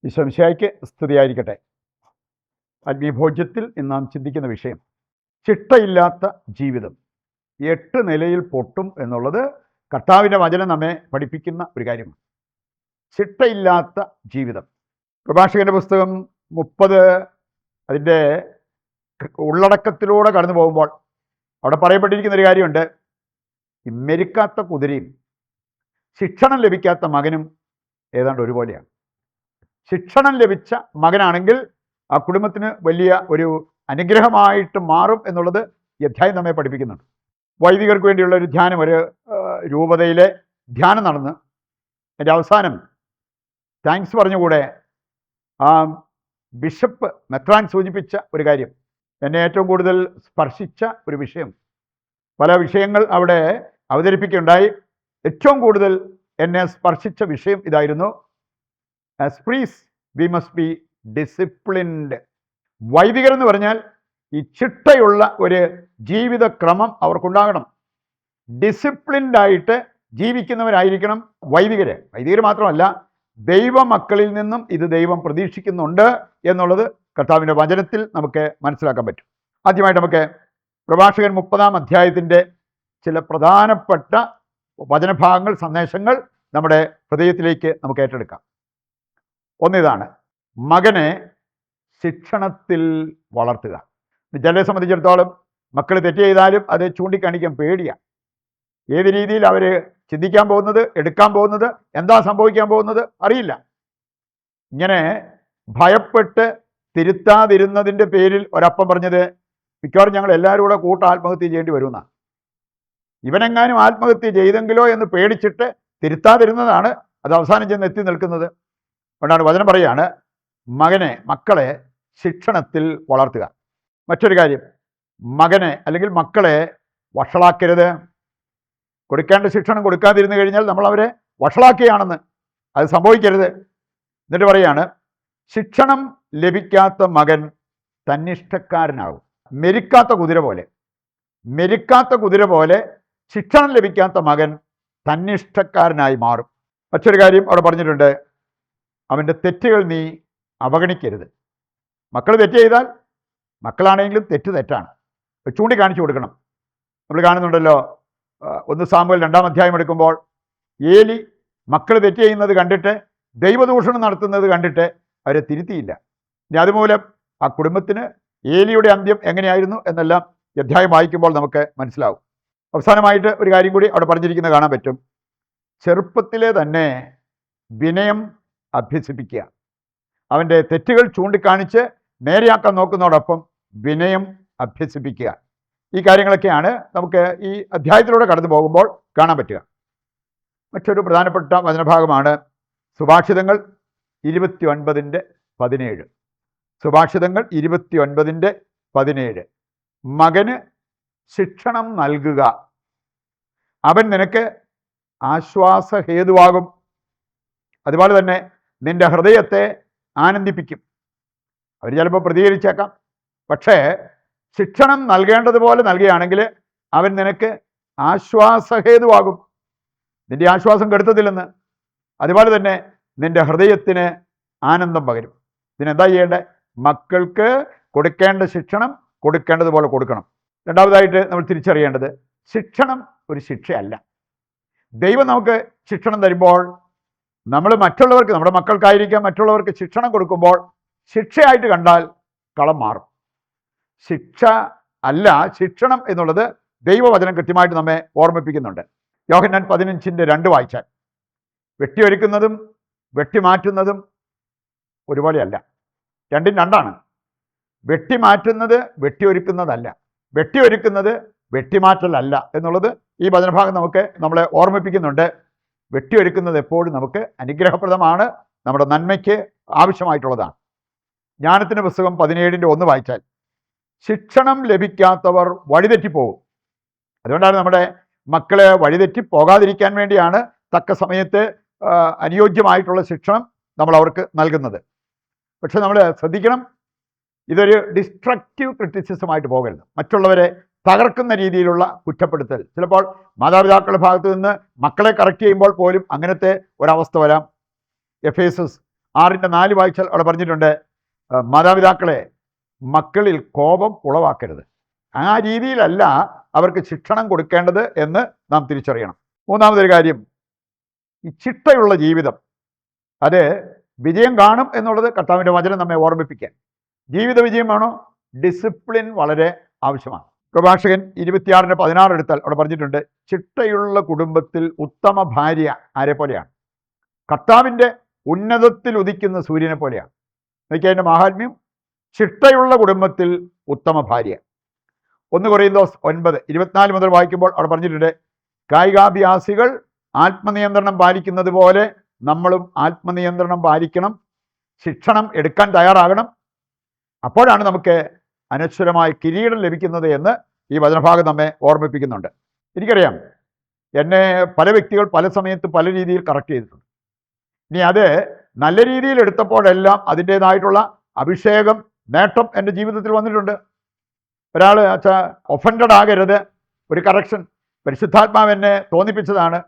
ഈശോമിശിഹായ്ക്ക് സ്തുതിയായിരിക്കട്ടെ. ആത്മീയഭോജ്യത്തിൽ ഇന്ന് നാം ചിന്തിക്കുന്ന വിഷയം ചിട്ടയില്ലാത്ത ജീവിതം 8 നിലയിൽ പൊട്ടും എന്നുള്ളത് കർത്താവിൻ്റെ വചനം നമ്മെ പഠിപ്പിക്കുന്ന ഒരു കാര്യമാണ്. ചിട്ടയില്ലാത്ത ജീവിതം. പ്രഭാഷകന്റെ പുസ്തകം 30 അതിൻ്റെ ഉള്ളടക്കത്തിലൂടെ കടന്നു പോകുമ്പോൾ അവിടെ പറയപ്പെട്ടിരിക്കുന്ന ഒരു കാര്യമുണ്ട്. ഈ മെരുക്കാത്ത കുതിരയും ശിക്ഷണം ലഭിക്കാത്ത മകനും ഏതാണ്ട് ഒരുപോലെയാണ്. ശിക്ഷണം ലഭിച്ച മകനാണെങ്കിൽ ആ കുടുംബത്തിന് വലിയ ഒരു അനുഗ്രഹമായിട്ട് മാറും എന്നുള്ളത് ഈ അധ്യായം നമ്മെ പഠിപ്പിക്കുന്നുണ്ട്. വൈദികർക്ക് വേണ്ടിയുള്ള ഒരു ധ്യാനം, ഒരു രൂപതയിലെ ധ്യാനം നടന്ന് എൻ്റെ അവസാനം താങ്ക്സ് പറഞ്ഞുകൂടെ ആ ബിഷപ്പ് മെത്രാൻ സൂചിപ്പിച്ച ഒരു കാര്യം എന്നെ ഏറ്റവും കൂടുതൽ സ്പർശിച്ച ഒരു വിഷയം. പല വിഷയങ്ങൾ അവിടെ അവതരിപ്പിക്കുകയുണ്ടായി. ഏറ്റവും കൂടുതൽ എന്നെ സ്പർശിച്ച വിഷയം ഇതായിരുന്നു: As priests, we must be disciplined. വൈദികരെന്ന് പറഞ്ഞാൽ ഈ ചിട്ടയുള്ള ഒരു ജീവിതക്രമം അവർക്കുണ്ടാകണം. ഡിസിപ്ലിൻഡ് ആയിട്ട് ജീവിക്കുന്നവരായിരിക്കണം വൈദികര്. വൈദികർ മാത്രമല്ല, ദൈവമക്കളിൽ നിന്നും ഇത് ദൈവം പ്രതീക്ഷിക്കുന്നുണ്ട് എന്നുള്ളത് കർത്താവിൻ്റെ വചനത്തിൽ നമുക്ക് മനസ്സിലാക്കാൻ പറ്റും. ആദ്യമായിട്ട് നമുക്ക് പ്രഭാഷകൻ 30-ാം അധ്യായത്തിൻ്റെ ചില പ്രധാനപ്പെട്ട വചനഭാഗങ്ങൾ, സന്ദേശങ്ങൾ നമ്മുടെ ഹൃദയത്തിലേക്ക് നമുക്ക് ഏറ്റെടുക്കാം. ഒന്നിതാണ്: മകനെ ശിക്ഷണത്തിൽ വളർത്തുക. ചിലരെ സംബന്ധിച്ചിടത്തോളം മക്കൾ തെറ്റ് ചെയ്താലും അത് ചൂണ്ടിക്കാണിക്കാൻ പേടിയാണ്. ഏത് രീതിയിൽ അവർ ചിന്തിക്കാൻ പോകുന്നത്, എടുക്കാൻ പോകുന്നത്, എന്താ സംഭവിക്കാൻ പോകുന്നത് അറിയില്ല. ഇങ്ങനെ ഭയപ്പെട്ട് തിരുത്താതിരുന്നതിൻ്റെ പേരിൽ ഒരപ്പം പറഞ്ഞത് മിക്കവാറും ഞങ്ങൾ എല്ലാവരും കൂടെ ആത്മഹത്യ ചെയ്യേണ്ടി വരുമെന്നാണ്. ഇവനെങ്ങാനും ആത്മഹത്യ ചെയ്തെങ്കിലോ എന്ന് പേടിച്ചിട്ട് തിരുത്താതിരുന്നതാണ് അത് അവസാനം ചെന്ന് എത്തി നിൽക്കുന്നത്. അതുകൊണ്ടാണ് വചനം പറയുകയാണ്, മക്കളെ ശിക്ഷണത്തിൽ വളർത്തുക. മറ്റൊരു കാര്യം, മകനെ അല്ലെങ്കിൽ മക്കളെ വഷളാക്കരുത്. കൊടുക്കേണ്ട ശിക്ഷണം കൊടുക്കാതിരുന്നു കഴിഞ്ഞാൽ നമ്മൾ അവരെ വഷളാക്കുകയാണെന്ന്. അത് സംഭവിക്കരുത്. എന്നിട്ട് പറയാണ്, ശിക്ഷണം ലഭിക്കാത്ത മകൻ തന്നിഷ്ടക്കാരനാകും. മെരുക്കാത്ത കുതിര പോലെ ശിക്ഷണം ലഭിക്കാത്ത മകൻ തന്നിഷ്ടക്കാരനായി മാറും. മറ്റൊരു കാര്യം അവിടെ പറഞ്ഞിട്ടുണ്ട്, അവൻ്റെ തെറ്റുകൾ നീ അവഗണിക്കരുത്. മക്കൾ തെറ്റ് ചെയ്താൽ മക്കളാണെങ്കിലും തെറ്റാണ്, ചൂണ്ടിക്കാണിച്ചു കൊടുക്കണം. നമ്മൾ കാണുന്നുണ്ടല്ലോ, 1 സാമുവേൽ 2-ാം അധ്യായം എടുക്കുമ്പോൾ ഏലി മക്കൾ തെറ്റ് ചെയ്യുന്നത് കണ്ടിട്ട്, ദൈവദൂഷണം നടത്തുന്നത് കണ്ടിട്ട് അവരെ തിരുത്തിയില്ല. ഇനി അതുമൂലം ആ കുടുംബത്തിന് ഏലിയുടെ അന്ത്യം എങ്ങനെയായിരുന്നു എന്നെല്ലാം ഈ അധ്യായം വായിക്കുമ്പോൾ നമുക്ക് മനസ്സിലാവും. അവസാനമായിട്ട് ഒരു കാര്യം കൂടി അവിടെ പറഞ്ഞിരിക്കുന്നത് കാണാൻ പറ്റും. ചെറുപ്പത്തിലെ തന്നെ വിനയം അഭ്യസിപ്പിക്കുക. അവൻ്റെ തെറ്റുകൾ ചൂണ്ടിക്കാണിച്ച് നേരെയാക്കാൻ നോക്കുന്നതോടൊപ്പം വിനയം അഭ്യസിപ്പിക്കുക. ഈ കാര്യങ്ങളൊക്കെയാണ് നമുക്ക് ഈ അധ്യായത്തിലൂടെ കടന്നു പോകുമ്പോൾ കാണാൻ പറ്റുക. മറ്റൊരു പ്രധാനപ്പെട്ട വചനഭാഗമാണ് സുഭാഷിതങ്ങൾ 29:17. സുഭാഷിതങ്ങൾ 29:17. മകന് ശിക്ഷണം നൽകുക, അവൻ നിനക്ക് ആശ്വാസഹേതുവാകും. അതുപോലെ തന്നെ നിന്റെ ഹൃദയത്തെ ആനന്ദിപ്പിക്കും. അവർ ചിലപ്പോൾ പ്രതികരിച്ചേക്കാം, പക്ഷേ ശിക്ഷണം നൽകേണ്ടതുപോലെ നൽകുകയാണെങ്കിൽ അവൻ നിനക്ക് ആശ്വാസഹേതുവാകും. നിന്റെ ആശ്വാസം കെടുത്തതില്ലെന്ന്. അതുപോലെ തന്നെ നിന്റെ ഹൃദയത്തിന് ആനന്ദം പകരും. ഇതിനെന്താ ചെയ്യേണ്ടത്? മക്കൾക്ക് കൊടുക്കേണ്ട ശിക്ഷണം കൊടുക്കേണ്ടതുപോലെ കൊടുക്കണം. രണ്ടാമതായിട്ട് നമ്മൾ തിരിച്ചറിയേണ്ടത്, ശിക്ഷണം ഒരു ശിക്ഷയല്ല. ദൈവം നമുക്ക് ശിക്ഷണം തരുമ്പോൾ നമ്മൾ മറ്റുള്ളവർക്ക്, നമ്മുടെ മക്കൾക്കായിരിക്കാം, മറ്റുള്ളവർക്ക് ശിക്ഷണം കൊടുക്കുമ്പോൾ ശിക്ഷയായിട്ട് കണ്ടാൽ കളം മാറും. ശിക്ഷ അല്ല ശിക്ഷണം എന്നുള്ളത് ദൈവവചനം കൃത്യമായിട്ട് നമ്മെ ഓർമ്മിപ്പിക്കുന്നുണ്ട്. യോഹന്നാൻ 15:2 വായിച്ചാൽ, വെട്ടിയൊരുക്കുന്നതും വെട്ടിമാറ്റുന്നതും ഒരുപോലെയല്ല. രണ്ടും രണ്ടാണ്. വെട്ടിമാറ്റുന്നത് വെട്ടിയൊരുക്കുന്നതല്ല, വെട്ടിയൊരുക്കുന്നത് വെട്ടിമാറ്റലല്ല എന്നുള്ളത് ഈ വചനഭാഗം നമ്മളെ ഓർമ്മിപ്പിക്കുന്നുണ്ട്. വെട്ടിയൊരുക്കുന്നത് എപ്പോഴും നമുക്ക് അനുഗ്രഹപ്രദമാണ്, നമ്മുടെ നന്മയ്ക്ക് ആവശ്യമായിട്ടുള്ളതാണ്. ജ്ഞാനത്തിൻ്റെ പുസ്തകം 17:1 വായിച്ചാൽ, ശിക്ഷണം ലഭിക്കാത്തവർ വഴിതെറ്റിപ്പോകും. അതുകൊണ്ടാണ് നമ്മുടെ മക്കളെ വഴിതെറ്റി പോകാതിരിക്കാൻ വേണ്ടിയാണ് തക്ക സമയത്ത് അനുയോജ്യമായിട്ടുള്ള ശിക്ഷണം നമ്മൾ അവർക്ക് നൽകുന്നത്. പക്ഷെ നമ്മൾ ശ്രദ്ധിക്കണം, ഇതൊരു ഡിസ്ട്രക്റ്റീവ് ക്രിറ്റിസിസമായിട്ട് പോകരുത്. മറ്റുള്ളവരെ തകർക്കുന്ന രീതിയിലുള്ള കുറ്റപ്പെടുത്തൽ. ചിലപ്പോൾ മാതാപിതാക്കളുടെ ഭാഗത്തു നിന്ന് മക്കളെ കറക്റ്റ് ചെയ്യുമ്പോൾ പോലും അങ്ങനത്തെ ഒരവസ്ഥ വരാം. എഫേസസ് 6:4 വായിച്ചാൽ അവിടെ പറഞ്ഞിട്ടുണ്ട്, മാതാപിതാക്കളെ മക്കളിൽ കോപം ഉളവാക്കരുത്. ആ രീതിയിലല്ല അവർക്ക് ശിക്ഷണം കൊടുക്കേണ്ടത് എന്ന് നാം തിരിച്ചറിയണം. മൂന്നാമതൊരു കാര്യം, ഈ ചിട്ടയുള്ള ജീവിതം അത് വിജയം കാണും എന്നുള്ളത് കർത്താവിൻ്റെ വചനം നമ്മെ ഓർമ്മിപ്പിക്കാൻ. ജീവിത വിജയം വേണോ? ഡിസിപ്ലിൻ വളരെ ആവശ്യമാണ്. പ്രഭാഷകൻ 26:16 എടുത്താൽ അവിടെ പറഞ്ഞിട്ടുണ്ട്, ചിട്ടയുള്ള കുടുംബത്തിൽ ഉത്തമ ഭാര്യ ആരെ പോലെയാണ്? കർത്താവിൻ്റെ ഉന്നതത്തിൽ ഉദിക്കുന്ന സൂര്യനെ പോലെയാണ്. നോക്കിയാൽ അതിൻ്റെ മഹാത്മ്യം. ചിട്ടയുള്ള കുടുംബത്തിൽ ഉത്തമ ഭാര്യ. 1 കൊരിന്തോസ് 9:24 മുതൽ വായിക്കുമ്പോൾ അവിടെ പറഞ്ഞിട്ടുണ്ട്, കായികാഭ്യാസികൾ ആത്മനിയന്ത്രണം പാലിക്കുന്നത് പോലെ നമ്മളും ആത്മനിയന്ത്രണം പാലിക്കണം, ശിക്ഷണം എടുക്കാൻ തയ്യാറാകണം. അപ്പോഴാണ് നമുക്ക് അനശ്വരമായ കിരീടം ലഭിക്കുന്നത് എന്ന് ഈ വചനഭാഗം നമ്മെ ഓർമ്മിപ്പിക്കുന്നുണ്ട്. എനിക്കറിയാം, എന്നെ പല വ്യക്തികൾ പല സമയത്ത് പല രീതിയിൽ കറക്റ്റ് ചെയ്തിട്ടുണ്ട്. ഇനി അത് നല്ല രീതിയിൽ എടുത്തപ്പോഴെല്ലാം അതിൻ്റേതായിട്ടുള്ള അഭിഷേകം, നേട്ടം എൻ്റെ ജീവിതത്തിൽ വന്നിട്ടുണ്ട്. ഒരാൾ ഒഫൻഡഡ് ആകരുത്, ഒരു കറക്ഷൻ പരിശുദ്ധാത്മാവ് എന്നെ തോന്നിപ്പിച്ചതാണ്.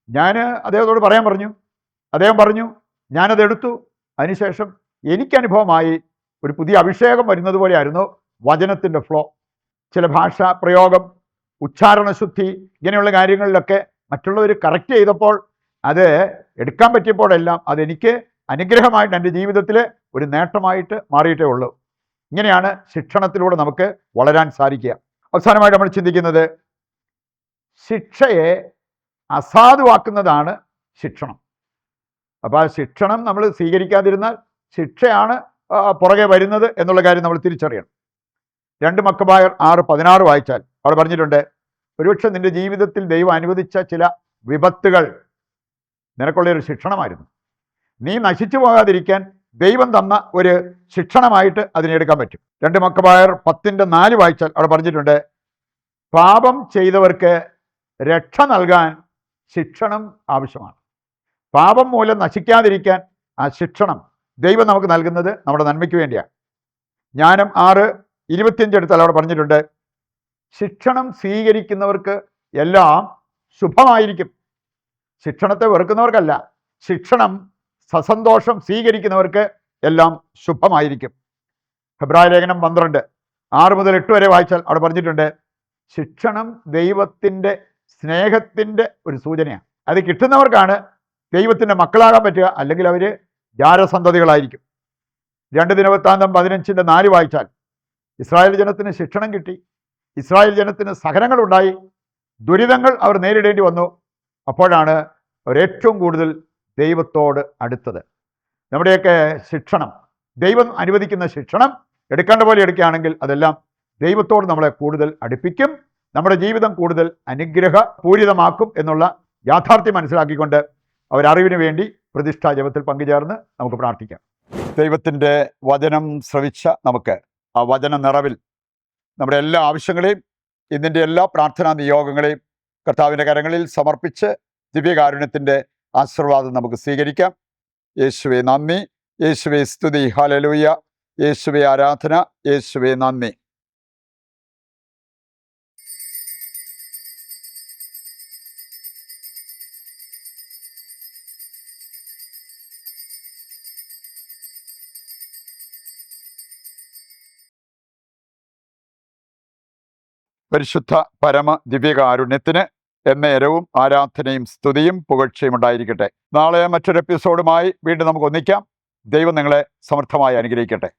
ഞാൻ അദ്ദേഹത്തോട് പറയാൻ പറഞ്ഞു, അദ്ദേഹം പറഞ്ഞു, ഞാനതെടുത്തു. അതിനുശേഷം എനിക്കനുഭവമായി ഒരു പുതിയ അഭിഷേകം വരുന്നത് പോലെയായിരുന്നു വചനത്തിൻ്റെ ഫ്ലോ. ചില ഭാഷാ പ്രയോഗം, ഉച്ചാരണശുദ്ധി, ഇങ്ങനെയുള്ള കാര്യങ്ങളിലൊക്കെ മറ്റുള്ളവർ കറക്റ്റ് ചെയ്തപ്പോൾ അത് എടുക്കാൻ പറ്റിയപ്പോഴെല്ലാം അതെനിക്ക് അനുഗ്രഹമായിട്ട് എൻ്റെ ജീവിതത്തിൽ ഒരു നേട്ടമായിട്ട് മാറിയിട്ടേ ഉള്ളൂ. ഇങ്ങനെയാണ് ശിക്ഷണത്തിലൂടെ നമുക്ക് വളരാൻ സാധിക്കുക. അവസാനമായിട്ട് നമ്മൾ ചിന്തിക്കുന്നത്, ശിക്ഷയെ അസാധുവാക്കുന്നതാണ് ശിക്ഷണം. അപ്പോൾ ആ ശിക്ഷണം നമ്മൾ സ്വീകരിക്കാതിരുന്നാൽ ശിക്ഷയാണ് പുറകെ വരുന്നത് എന്നുള്ള കാര്യം നമ്മൾ തിരിച്ചറിയണം. 2 മക്കബായർ 6:16 വായിച്ചാൽ അവിടെ പറഞ്ഞിട്ടുണ്ട്, ഒരുപക്ഷെ നിന്റെ ജീവിതത്തിൽ ദൈവം അനുവദിച്ച ചില വിപത്തുകൾ നിനക്കുള്ളൊരു ശിക്ഷണമായിരുന്നു. നീ നശിച്ചു പോകാതിരിക്കാൻ ദൈവം തന്ന ഒരു ശിക്ഷണമായിട്ട് അതിനെടുക്കാൻ പറ്റും. 2 മക്കബായർ 10:4 വായിച്ചാൽ അവിടെ പറഞ്ഞിട്ടുണ്ട്, പാപം ചെയ്തവർക്ക് രക്ഷ നൽകാൻ ശിക്ഷണം ആവശ്യമാണ്. പാപം മൂലം നശിക്കാതിരിക്കാൻ ആ ശിക്ഷണം ദൈവം നമുക്ക് നൽകുന്നത് നമ്മുടെ നന്മയ്ക്ക് വേണ്ടിയാണ്. ജ്ഞാനം 6:25 എടുത്താൽ അവിടെ പറഞ്ഞിട്ടുണ്ട്, ശിക്ഷണം സ്വീകരിക്കുന്നവർക്ക് എല്ലാം ശുഭമായിരിക്കും. ശിക്ഷണത്തെ വെറുക്കുന്നവർക്കല്ല, ശിക്ഷണം സസന്തോഷം സ്വീകരിക്കുന്നവർക്ക് എല്ലാം ശുഭമായിരിക്കും. ഹെബ്രായ ലേഖനം 12:6 മുതൽ 8 വരെ വായിച്ചാൽ അവിടെ പറഞ്ഞിട്ടുണ്ട്, ശിക്ഷണം ദൈവത്തിൻ്റെ സ്നേഹത്തിൻ്റെ ഒരു സൂചനയാണ്. അത് കിട്ടുന്നവർക്കാണ് ദൈവത്തിൻ്റെ മക്കളാകാൻ പറ്റുക, അല്ലെങ്കിൽ അവർ ജാരസന്തതികളായിരിക്കും. 2 ദിനവൃത്താന്തം 15:4 വായിച്ചാൽ ഇസ്രായേൽ ജനത്തിന് ശിക്ഷണം കിട്ടി, ഇസ്രായേൽ ജനത്തിന് സഹനങ്ങളുണ്ടായി, ദുരിതങ്ങൾ അവർ നേരിടേണ്ടി വന്നു. അപ്പോഴാണ് അവർ ഏറ്റവും കൂടുതൽ ദൈവത്തോട് അടുത്തത്. നമ്മുടെയൊക്കെ ശിക്ഷണം, ദൈവം അനുവദിക്കുന്ന ശിക്ഷണം എടുക്കേണ്ട പോലെ എടുക്കുകയാണെങ്കിൽ അതെല്ലാം ദൈവത്തോട് നമ്മളെ കൂടുതൽ അടുപ്പിക്കും, നമ്മുടെ ജീവിതം കൂടുതൽ അനുഗ്രഹപൂരിതമാക്കും എന്നുള്ള യാഥാർത്ഥ്യം മനസ്സിലാക്കിക്കൊണ്ട് അവരറിവിന് വേണ്ടി പ്രതിഷ്ഠാ ജപത്തിൽ പങ്കുചേർന്ന് നമുക്ക് പ്രാർത്ഥിക്കാം. ദൈവത്തിൻ്റെ വചനം ശ്രവിച്ച നമുക്ക് ആ വചന നിറവിൽ നമ്മുടെ എല്ലാ ആവശ്യങ്ങളെയും ഇതിൻ്റെ എല്ലാ പ്രാർത്ഥനാ നിയോഗങ്ങളെയും കർത്താവിൻ്റെ കരങ്ങളിൽ സമർപ്പിച്ച് ദിവ്യകാരുണ്യത്തിൻ്റെ ആശീർവാദം നമുക്ക് സ്വീകരിക്കാം. യേശുവേ നന്ദി, യേശുവേ സ്തുതി, ഹല്ലേലൂയ, യേശുവേ ആരാധന, യേശുവേ നന്ദി. പരിശുദ്ധ പരമ ദിവ്യകാരുണ്യത്തിന് എന്നേരവും ആരാധനയും സ്തുതിയും പുകഴ്ചയും ഉണ്ടായിരിക്കട്ടെ. നാളെ മറ്റൊരു എപ്പിസോഡുമായി വീണ്ടും നമുക്ക് ഒന്നിക്കാം. ദൈവം നിങ്ങളെ സമർത്ഥമായി അനുഗ്രഹിക്കട്ടെ.